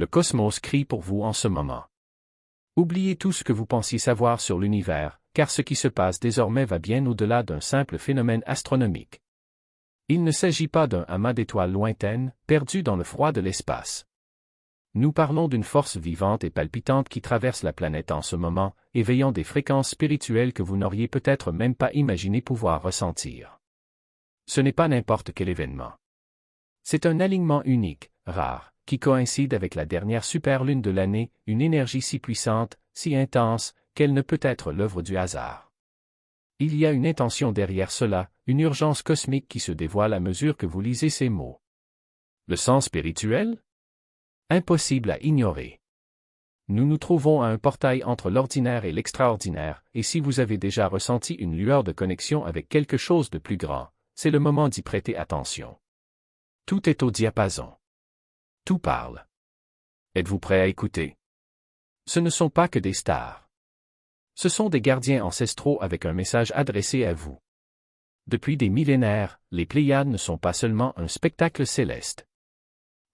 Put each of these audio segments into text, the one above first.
Le cosmos crie pour vous en ce moment. Oubliez tout ce que vous pensiez savoir sur l'univers, car ce qui se passe désormais va bien au-delà d'un simple phénomène astronomique. Il ne s'agit pas d'un amas d'étoiles lointaines, perdues dans le froid de l'espace. Nous parlons d'une force vivante et palpitante qui traverse la planète en ce moment, éveillant des fréquences spirituelles que vous n'auriez peut-être même pas imaginé pouvoir ressentir. Ce n'est pas n'importe quel événement. C'est un alignement unique, rare, qui coïncide avec la dernière superlune de l'année, une énergie si puissante, si intense, qu'elle ne peut être l'œuvre du hasard. Il y a une intention derrière cela, une urgence cosmique qui se dévoile à mesure que vous lisez ces mots. Le sens spirituel? Impossible à ignorer. Nous nous trouvons à un portail entre l'ordinaire et l'extraordinaire, et si vous avez déjà ressenti une lueur de connexion avec quelque chose de plus grand, c'est le moment d'y prêter attention. Tout est au diapason. Tout parle. Êtes-vous prêt à écouter? Ce ne sont pas que des stars. Ce sont des gardiens ancestraux avec un message adressé à vous. Depuis des millénaires, les Pléiades ne sont pas seulement un spectacle céleste.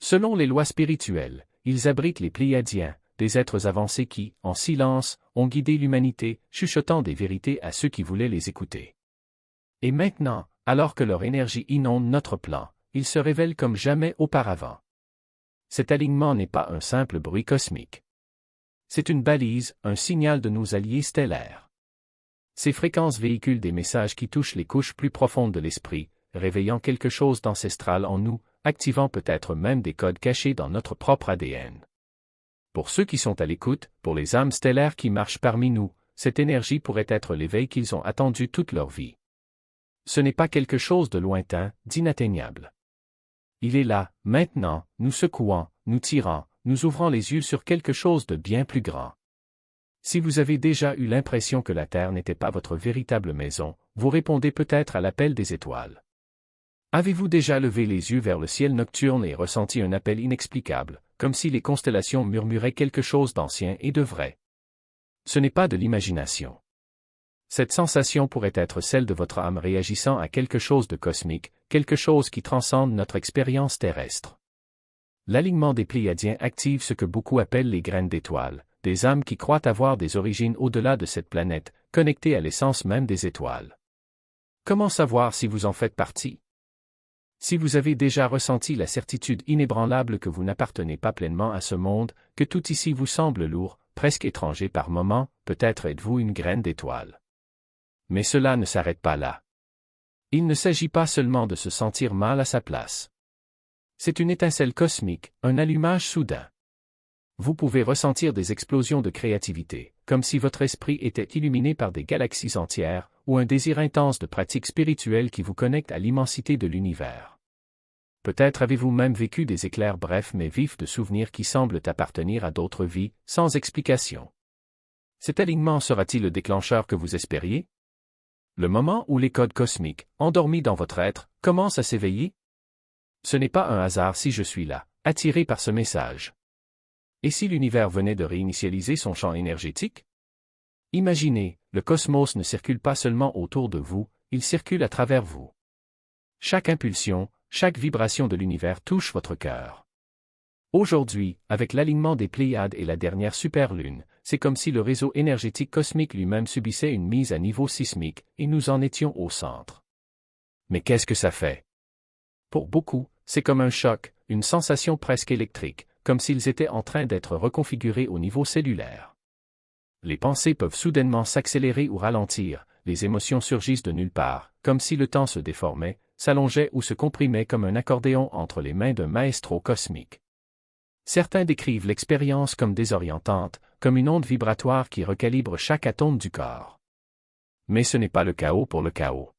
Selon les lois spirituelles, ils abritent les Pléiadiens, des êtres avancés qui, en silence, ont guidé l'humanité, chuchotant des vérités à ceux qui voulaient les écouter. Et maintenant, alors que leur énergie inonde notre plan, ils se révèlent comme jamais auparavant. Cet alignement n'est pas un simple bruit cosmique. C'est une balise, un signal de nos alliés stellaires. Ces fréquences véhiculent des messages qui touchent les couches plus profondes de l'esprit, réveillant quelque chose d'ancestral en nous, activant peut-être même des codes cachés dans notre propre ADN. Pour ceux qui sont à l'écoute, pour les âmes stellaires qui marchent parmi nous, cette énergie pourrait être l'éveil qu'ils ont attendu toute leur vie. Ce n'est pas quelque chose de lointain, d'inatteignable. Il est là, maintenant, nous secouant, nous tirant, nous ouvrant les yeux sur quelque chose de bien plus grand. Si vous avez déjà eu l'impression que la Terre n'était pas votre véritable maison, vous répondez peut-être à l'appel des étoiles. Avez-vous déjà levé les yeux vers le ciel nocturne et ressenti un appel inexplicable, comme si les constellations murmuraient quelque chose d'ancien et de vrai? Ce n'est pas de l'imagination. Cette sensation pourrait être celle de votre âme réagissant à quelque chose de cosmique, quelque chose qui transcende notre expérience terrestre. L'alignement des Pléiadiens active ce que beaucoup appellent les graines d'étoiles, des âmes qui croient avoir des origines au-delà de cette planète, connectées à l'essence même des étoiles. Comment savoir si vous en faites partie? Si vous avez déjà ressenti la certitude inébranlable que vous n'appartenez pas pleinement à ce monde, que tout ici vous semble lourd, presque étranger par moments, peut-être êtes-vous une graine d'étoile. Mais cela ne s'arrête pas là. Il ne s'agit pas seulement de se sentir mal à sa place. C'est une étincelle cosmique, un allumage soudain. Vous pouvez ressentir des explosions de créativité, comme si votre esprit était illuminé par des galaxies entières, ou un désir intense de pratiques spirituelles qui vous connectent à l'immensité de l'univers. Peut-être avez-vous même vécu des éclairs brefs mais vifs de souvenirs qui semblent appartenir à d'autres vies, sans explication. Cet alignement sera-t-il le déclencheur que vous espériez? Le moment où les codes cosmiques, endormis dans votre être, commencent à s'éveiller? Ce n'est pas un hasard si je suis là, attiré par ce message. Et si l'univers venait de réinitialiser son champ énergétique? Imaginez, le cosmos ne circule pas seulement autour de vous, il circule à travers vous. Chaque impulsion, chaque vibration de l'univers touche votre cœur. Aujourd'hui, avec l'alignement des Pléiades et la dernière superlune, c'est comme si le réseau énergétique cosmique lui-même subissait une mise à niveau sismique, et nous en étions au centre. Mais qu'est-ce que ça fait? Pour beaucoup, c'est comme un choc, une sensation presque électrique, comme s'ils étaient en train d'être reconfigurés au niveau cellulaire. Les pensées peuvent soudainement s'accélérer ou ralentir, les émotions surgissent de nulle part, comme si le temps se déformait, s'allongeait ou se comprimait comme un accordéon entre les mains d'un maestro cosmique. Certains décrivent l'expérience comme désorientante, comme une onde vibratoire qui recalibre chaque atome du corps. Mais ce n'est pas le chaos pour le chaos.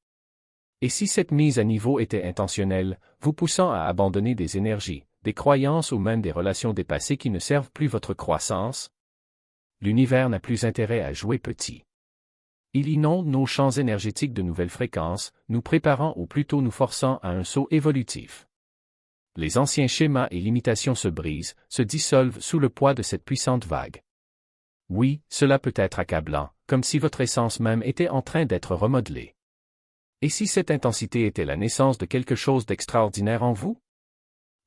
Et si cette mise à niveau était intentionnelle, vous poussant à abandonner des énergies, des croyances ou même des relations dépassées qui ne servent plus votre croissance? L'univers n'a plus intérêt à jouer petit. Il inonde nos champs énergétiques de nouvelles fréquences, nous préparant ou plutôt nous forçant à un saut évolutif. Les anciens schémas et limitations se brisent, se dissolvent sous le poids de cette puissante vague. Oui, cela peut être accablant, comme si votre essence même était en train d'être remodelée. Et si cette intensité était la naissance de quelque chose d'extraordinaire en vous?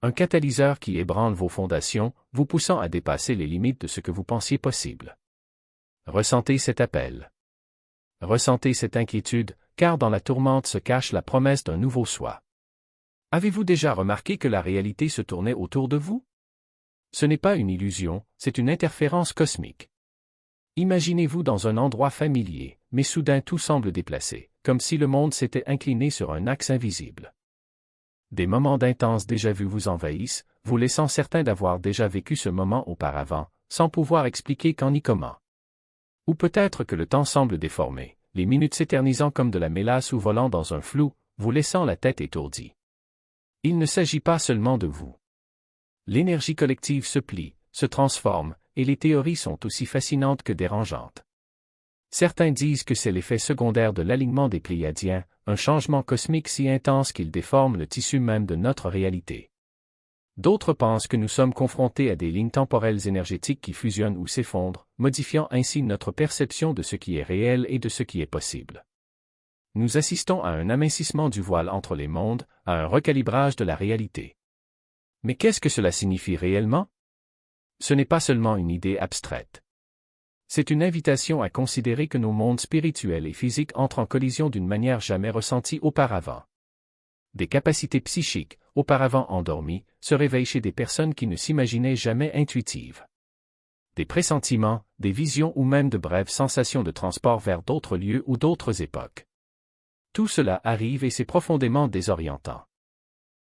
Un catalyseur qui ébranle vos fondations, vous poussant à dépasser les limites de ce que vous pensiez possible. Ressentez cet appel. Ressentez cette inquiétude, car dans la tourmente se cache la promesse d'un nouveau soi. Avez-vous déjà remarqué que la réalité se tournait autour de vous? Ce n'est pas une illusion, c'est une interférence cosmique. Imaginez-vous dans un endroit familier, mais soudain tout semble déplacé, comme si le monde s'était incliné sur un axe invisible. Des moments d'intense déjà-vu vous envahissent, vous laissant certain d'avoir déjà vécu ce moment auparavant, sans pouvoir expliquer quand ni comment. Ou peut-être que le temps semble déformé, les minutes s'éternisant comme de la mélasse ou volant dans un flou, vous laissant la tête étourdie. Il ne s'agit pas seulement de vous. L'énergie collective se plie, se transforme, et les théories sont aussi fascinantes que dérangeantes. Certains disent que c'est l'effet secondaire de l'alignement des Pléiadiens, un changement cosmique si intense qu'il déforme le tissu même de notre réalité. D'autres pensent que nous sommes confrontés à des lignes temporelles énergétiques qui fusionnent ou s'effondrent, modifiant ainsi notre perception de ce qui est réel et de ce qui est possible. Nous assistons à un amincissement du voile entre les mondes, à un recalibrage de la réalité. Mais qu'est-ce que cela signifie réellement? Ce n'est pas seulement une idée abstraite. C'est une invitation à considérer que nos mondes spirituels et physiques entrent en collision d'une manière jamais ressentie auparavant. Des capacités psychiques, auparavant endormies, se réveillent chez des personnes qui ne s'imaginaient jamais intuitives. Des pressentiments, des visions ou même de brèves sensations de transport vers d'autres lieux ou d'autres époques. Tout cela arrive et c'est profondément désorientant.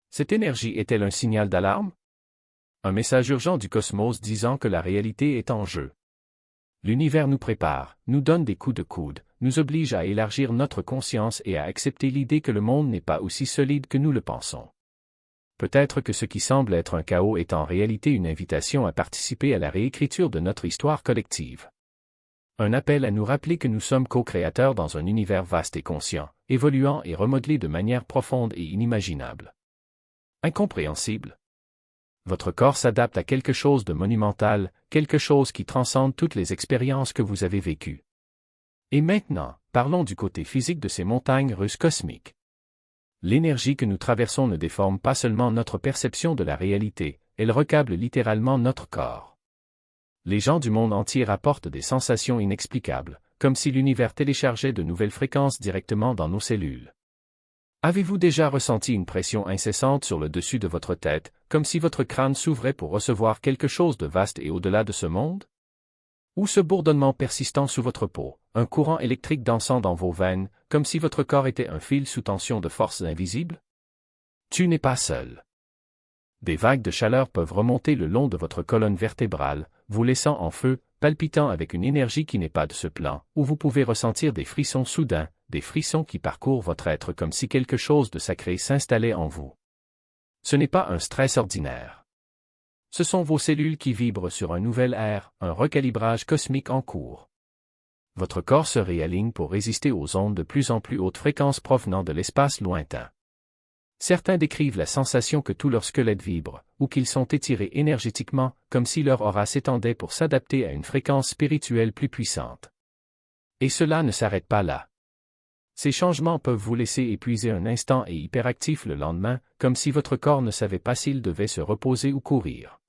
Cette énergie est-elle un signal d'alarme? Un message urgent du cosmos disant que la réalité est en jeu. L'univers nous prépare, nous donne des coups de coude, nous oblige à élargir notre conscience et à accepter l'idée que le monde n'est pas aussi solide que nous le pensons. Peut-être que ce qui semble être un chaos est en réalité une invitation à participer à la réécriture de notre histoire collective. Un appel à nous rappeler que nous sommes co-créateurs dans un univers vaste et conscient, évoluant et remodelé de manière profonde et inimaginable. Incompréhensible. Votre corps s'adapte à quelque chose de monumental, quelque chose qui transcende toutes les expériences que vous avez vécues. Et maintenant, parlons du côté physique de ces montagnes russes cosmiques. L'énergie que nous traversons ne déforme pas seulement notre perception de la réalité, elle recable littéralement notre corps. Les gens du monde entier rapportent des sensations inexplicables, comme si l'univers téléchargeait de nouvelles fréquences directement dans nos cellules. Avez-vous déjà ressenti une pression incessante sur le dessus de votre tête, comme si votre crâne s'ouvrait pour recevoir quelque chose de vaste et au-delà de ce monde? Ou ce bourdonnement persistant sous votre peau, un courant électrique dansant dans vos veines, comme si votre corps était un fil sous tension de forces invisibles? Tu n'es pas seul. Des vagues de chaleur peuvent remonter le long de votre colonne vertébrale, vous laissant en feu, palpitant avec une énergie qui n'est pas de ce plan, ou vous pouvez ressentir des frissons soudains, des frissons qui parcourent votre être comme si quelque chose de sacré s'installait en vous. Ce n'est pas un stress ordinaire. Ce sont vos cellules qui vibrent sur un nouvel air, un recalibrage cosmique en cours. Votre corps se réaligne pour résister aux ondes de plus en plus hautes fréquences provenant de l'espace lointain. Certains décrivent la sensation que tout leur squelette vibre, ou qu'ils sont étirés énergétiquement, comme si leur aura s'étendait pour s'adapter à une fréquence spirituelle plus puissante. Et cela ne s'arrête pas là. Ces changements peuvent vous laisser épuisé un instant et hyperactif le lendemain, comme si votre corps ne savait pas s'il devait se reposer ou courir.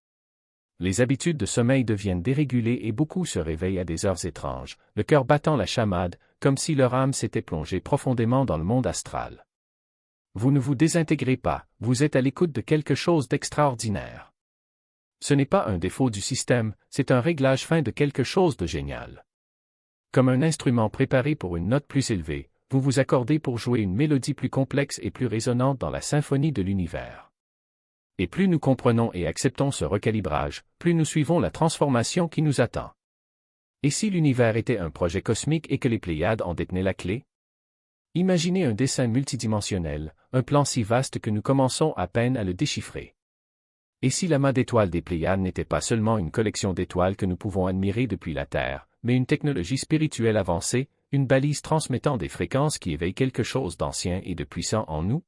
Les habitudes de sommeil deviennent dérégulées et beaucoup se réveillent à des heures étranges, le cœur battant la chamade, comme si leur âme s'était plongée profondément dans le monde astral. Vous ne vous désintégrez pas, vous êtes à l'écoute de quelque chose d'extraordinaire. Ce n'est pas un défaut du système, c'est un réglage fin de quelque chose de génial. Comme un instrument préparé pour une note plus élevée, vous vous accordez pour jouer une mélodie plus complexe et plus résonante dans la symphonie de l'univers. Et plus nous comprenons et acceptons ce recalibrage, plus nous suivons la transformation qui nous attend. Et si l'univers était un projet cosmique et que les Pléiades en détenaient la clé? Imaginez un dessin multidimensionnel, un plan si vaste que nous commençons à peine à le déchiffrer. Et si l'amas d'étoiles des Pléiades n'était pas seulement une collection d'étoiles que nous pouvons admirer depuis la Terre, mais une technologie spirituelle avancée, une balise transmettant des fréquences qui éveillent quelque chose d'ancien et de puissant en nous?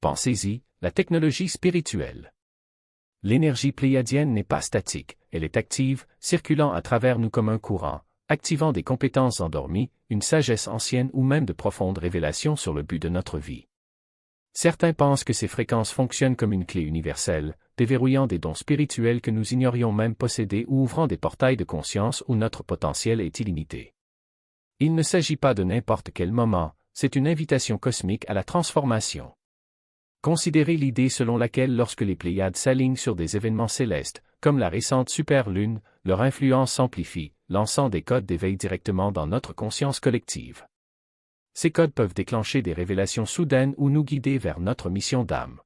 Pensez-y, la technologie spirituelle. L'énergie pléiadienne n'est pas statique, elle est active, circulant à travers nous comme un courant, activant des compétences endormies, une sagesse ancienne ou même de profondes révélations sur le but de notre vie. Certains pensent que ces fréquences fonctionnent comme une clé universelle, déverrouillant des dons spirituels que nous ignorions même posséder ou ouvrant des portails de conscience où notre potentiel est illimité. Il ne s'agit pas de n'importe quel moment, c'est une invitation cosmique à la transformation. Considérez l'idée selon laquelle lorsque les Pléiades s'alignent sur des événements célestes, comme la récente superlune, leur influence s'amplifie, lançant des codes d'éveil directement dans notre conscience collective. Ces codes peuvent déclencher des révélations soudaines ou nous guider vers notre mission d'âme.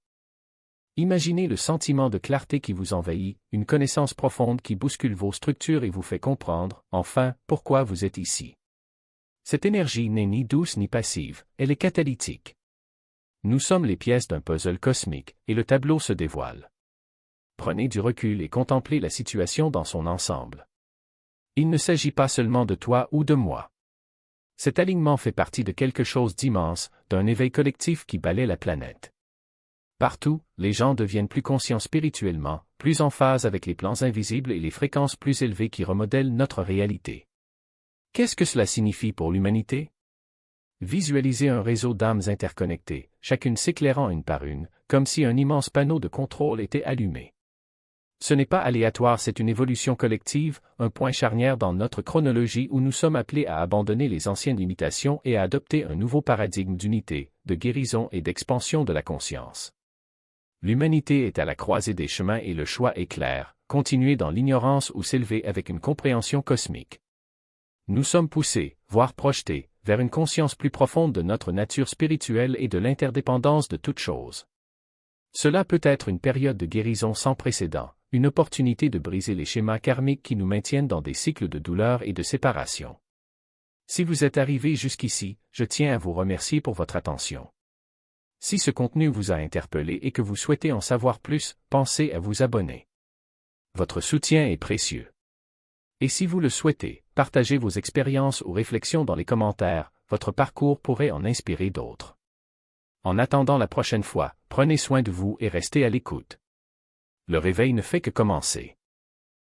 Imaginez le sentiment de clarté qui vous envahit, une connaissance profonde qui bouscule vos structures et vous fait comprendre, enfin, pourquoi vous êtes ici. Cette énergie n'est ni douce ni passive, elle est catalytique. Nous sommes les pièces d'un puzzle cosmique, et le tableau se dévoile. Prenez du recul et contemplez la situation dans son ensemble. Il ne s'agit pas seulement de toi ou de moi. Cet alignement fait partie de quelque chose d'immense, d'un éveil collectif qui balaie la planète. Partout, les gens deviennent plus conscients spirituellement, plus en phase avec les plans invisibles et les fréquences plus élevées qui remodèlent notre réalité. Qu'est-ce que cela signifie pour l'humanité? Visualisez un réseau d'âmes interconnectées, chacune s'éclairant une par une, comme si un immense panneau de contrôle était allumé. Ce n'est pas aléatoire, c'est une évolution collective, un point charnière dans notre chronologie où nous sommes appelés à abandonner les anciennes limitations et à adopter un nouveau paradigme d'unité, de guérison et d'expansion de la conscience. L'humanité est à la croisée des chemins et le choix est clair, continuer dans l'ignorance ou s'élever avec une compréhension cosmique. Nous sommes poussés, voire projetés, vers une conscience plus profonde de notre nature spirituelle et de l'interdépendance de toutes choses. Cela peut être une période de guérison sans précédent, une opportunité de briser les schémas karmiques qui nous maintiennent dans des cycles de douleur et de séparation. Si vous êtes arrivé jusqu'ici, je tiens à vous remercier pour votre attention. Si ce contenu vous a interpellé et que vous souhaitez en savoir plus, pensez à vous abonner. Votre soutien est précieux. Et si vous le souhaitez, partagez vos expériences ou réflexions dans les commentaires, votre parcours pourrait en inspirer d'autres. En attendant la prochaine fois, prenez soin de vous et restez à l'écoute. Le réveil ne fait que commencer.